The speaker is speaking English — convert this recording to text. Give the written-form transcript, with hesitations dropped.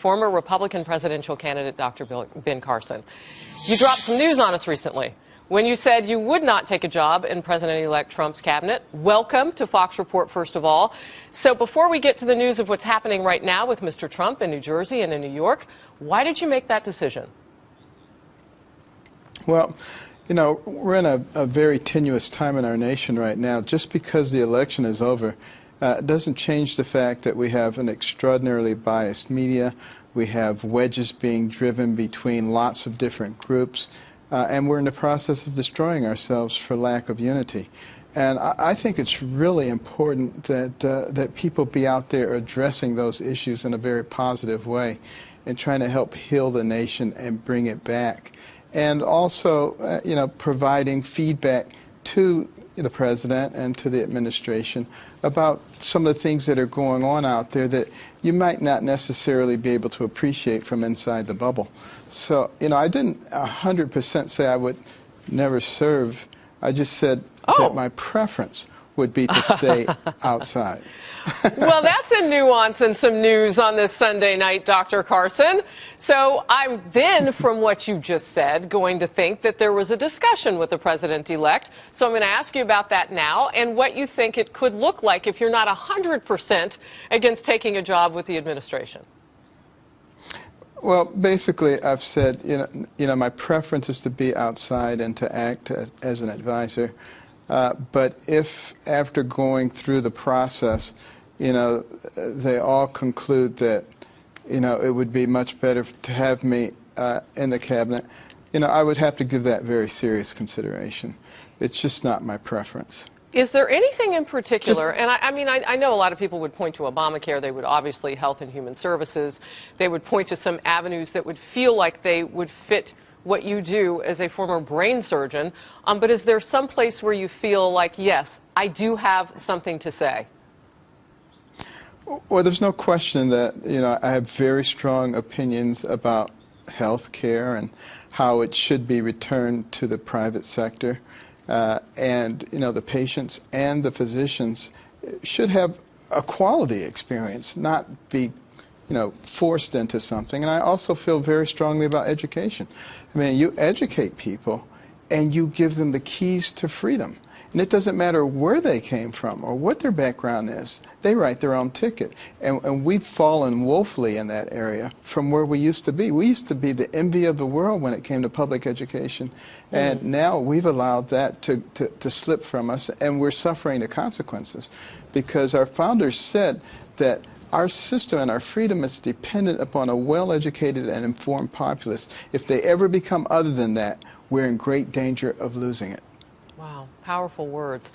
former Republican presidential candidate, Dr. Ben Carson. You dropped some news on us recently when you said you would not take a job in President-elect Trump's cabinet. Welcome to Fox Report, first of all. So before we get to the news of what's happening right now with Mr. Trump in New Jersey and in New York, why did you make that decision? Well, you know, we're in a very tenuous time in our nation right now. Just because the election is over doesn't change the fact that we have an extraordinarily biased media. We have wedges being driven between lots of different groups, and we're in the process of destroying ourselves for lack of unity. And I think it's really important that people be out there addressing those issues in a very positive way and trying to help heal the nation and bring it back. And also, you know, providing feedback to the president and to the administration about some of the things that are going on out there that you might not necessarily be able to appreciate from inside the bubble. So, you know, I didn't 100% say I would never serve. I just said that my preference would be to stay outside. Well, that's a nuance and some news on this Sunday night, Dr. Carson. So I'm then, from what you just said, going to think that there was a discussion with the president-elect. So I'm going to ask you about that now and what you think it could look like if you're not 100% against taking a job with the administration. Well, basically, I've said, you know, my preference is to be outside and to act as an advisor. But if, after going through the process, you know, they all conclude that, you know, it would be much better to have me in the cabinet, you know, I would have to give that very serious consideration. It's just not my preference. Is there anything in particular, and I mean, I know a lot of people would point to Obamacare, they would obviously Health and Human Services, they would point to some avenues that would feel like they would fit what you do as a former brain surgeon, but is there some place where you feel like, yes, I do have something to say? Well, there's no question that, you know, I have very strong opinions about health care and how it should be returned to the private sector. And, you know, the patients and the physicians should have a quality experience, not be, you know, forced into something. And I also feel very strongly about education. I mean, you educate people and you give them the keys to freedom. And it doesn't matter where they came from or what their background is. They write their own ticket. And we've fallen woefully in that area from where we used to be. We used to be the envy of the world when it came to public education. And now we've allowed that to slip from us, and we're suffering the consequences. Because our founders said that our system and our freedom is dependent upon a well-educated and informed populace. If they ever become other than that, we're in great danger of losing it. Wow, powerful words.